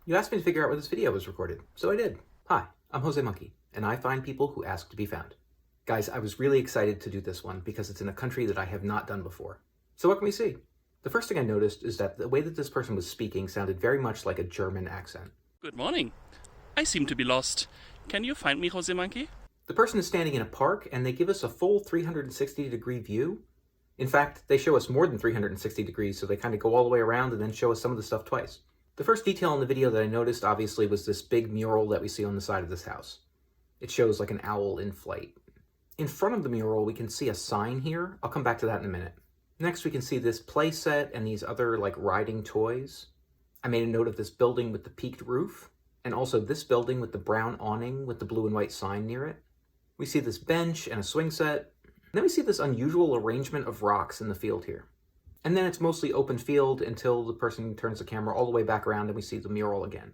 You asked me to figure out where this video was recorded, so I did. Hi, I'm Jose Monkey, and I find people who ask to be found. Guys, I was really excited to do this one because it's in a country that I have not done before. So what can we see? The first thing I noticed is that the way that this person was speaking sounded very much like a German accent. Good morning. I seem to be lost. Can you find me, Jose Monkey? The person is standing in a park and they give us a full 360-degree view. In fact, they show us more than 360 degrees, so they kind of go all the way around and then show us some of the stuff twice. The first detail in the video that I noticed, obviously, was this big mural that we see on the side of this house. It shows like an owl in flight. In front of the mural, we can see a sign here. I'll come back to that in a minute. Next, we can see this play set and these other like riding toys. I made a note of this building with the peaked roof, and also this building with the brown awning with the blue and white sign near it. We see this bench and a swing set. And then we see this unusual arrangement of rocks in the field here. And then it's mostly open field until the person turns the camera all the way back around and we see the mural again.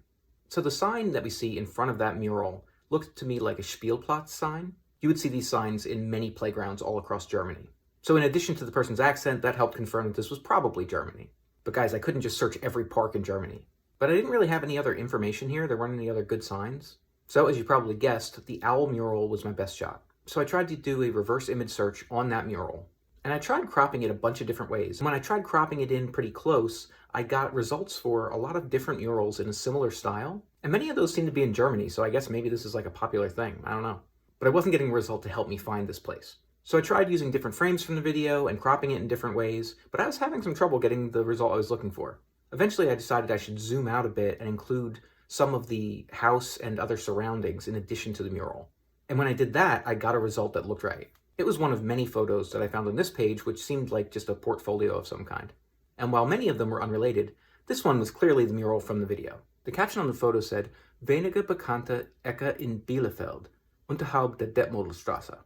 So the sign that we see in front of that mural looked to me like a Spielplatz sign. You would see these signs in many playgrounds all across Germany. So in addition to the person's accent, that helped confirm that this was probably Germany. But guys, I couldn't just search every park in Germany. But I didn't really have any other information here. There weren't any other good signs. So as you probably guessed, the owl mural was my best shot. So I tried to do a reverse image search on that mural. And I tried cropping it a bunch of different ways. And when I tried cropping it in pretty close, I got results for a lot of different murals in a similar style. And many of those seem to be in Germany, so I guess maybe this is like a popular thing. I don't know. But I wasn't getting a result to help me find this place. So I tried using different frames from the video and cropping it in different ways, but I was having some trouble getting the result I was looking for. Eventually I decided I should zoom out a bit and include some of the house and other surroundings in addition to the mural. And when I did that, I got a result that looked right. It was one of many photos that I found on this page, which seemed like just a portfolio of some kind. And while many of them were unrelated, this one was clearly the mural from the video. The caption on the photo said, "Wenige bekannte Ecke in Bielefeld, unterhalb der Detmolderstraße."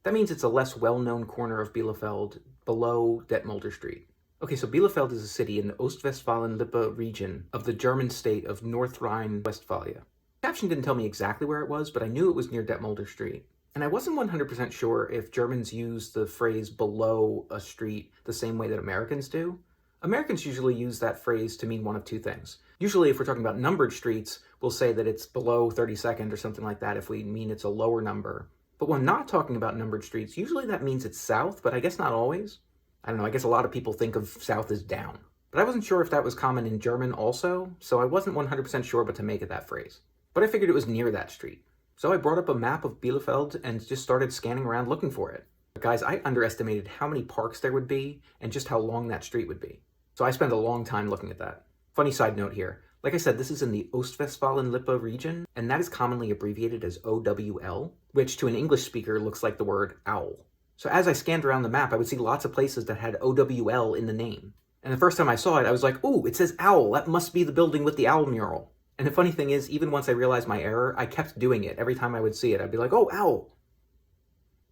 That means it's a less well-known corner of Bielefeld, below Detmolder Street. Okay, so Bielefeld is a city in the Ostwestfalen-Lippe region of the German state of North Rhine-Westphalia. The caption didn't tell me exactly where it was, but I knew it was near Detmolder Street. And I wasn't 100% sure if Germans use the phrase below a street the same way that Americans do. Americans usually use that phrase to mean one of two things. Usually if we're talking about numbered streets, we'll say that it's below 32nd or something like that if we mean it's a lower number. But when not talking about numbered streets, usually that means it's south, but I guess not always. I don't know, I guess a lot of people think of south as down. But I wasn't sure if that was common in German also, so I wasn't 100% sure but to make it that phrase. But I figured it was near that street. So I brought up a map of Bielefeld and just started scanning around looking for it. But guys, I underestimated how many parks there would be and just how long that street would be. So I spent a long time looking at that. Funny side note here. Like I said, this is in the Ostwestfalen-Lippe region, and that is commonly abbreviated as OWL, which to an English speaker looks like the word owl. So as I scanned around the map, I would see lots of places that had OWL in the name. And the first time I saw it, I was like, ooh, it says owl. That must be the building with the owl mural. And the funny thing is, even once I realized my error, I kept doing it. Every time I would see it, I'd be like, oh, owl.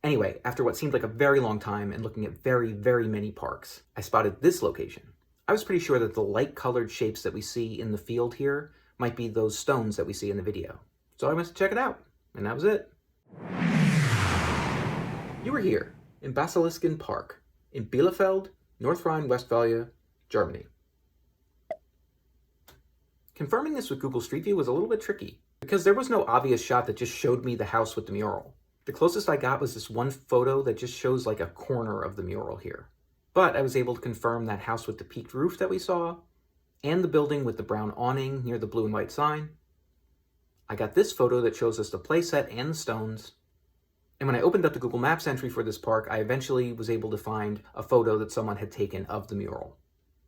Anyway, after what seemed like a very long time and looking at very, very many parks, I spotted this location. I was pretty sure that the light-colored shapes that we see in the field here might be those stones that we see in the video. So I went to check it out, and that was it. You were here, in Basilisken Park, in Bielefeld, North Rhine-Westphalia, Germany. Confirming this with Google Street View was a little bit tricky, because there was no obvious shot that just showed me the house with the mural. The closest I got was this one photo that just shows like a corner of the mural here. But I was able to confirm that house with the peaked roof that we saw, and the building with the brown awning near the blue and white sign. I got this photo that shows us the playset and the stones. And when I opened up the Google Maps entry for this park, I eventually was able to find a photo that someone had taken of the mural,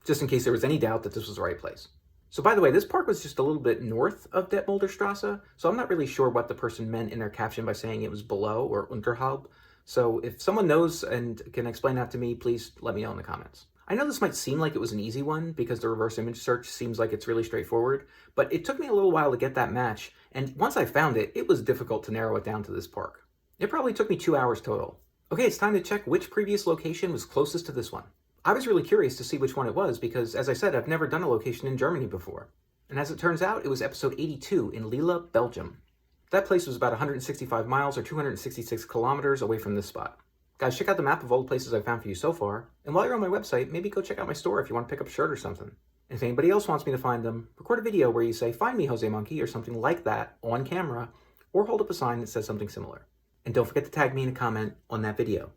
just in case there was any doubt that this was the right place. So by the way, this park was just a little bit north of Detmolderstraße, so I'm not really sure what the person meant in their caption by saying it was below or unterhalb. So if someone knows and can explain that to me, please let me know in the comments. I know this might seem like it was an easy one because the reverse image search seems like it's really straightforward, but it took me a little while to get that match, and once I found it, it was difficult to narrow it down to this park. It probably took me 2 hours total. Okay, it's time to check which previous location was closest to this one. I was really curious to see which one it was because, as I said, I've never done a location in Germany before. And as it turns out, it was episode 82 in Lille, Belgium. That place was about 165 miles or 266 kilometers away from this spot. Guys, check out the map of all the places I've found for you so far. And while you're on my website, maybe go check out my store if you want to pick up a shirt or something. And if anybody else wants me to find them, record a video where you say, "Find me, Jose Monkey," or something like that on camera, or hold up a sign that says something similar. And don't forget to tag me in a comment on that video.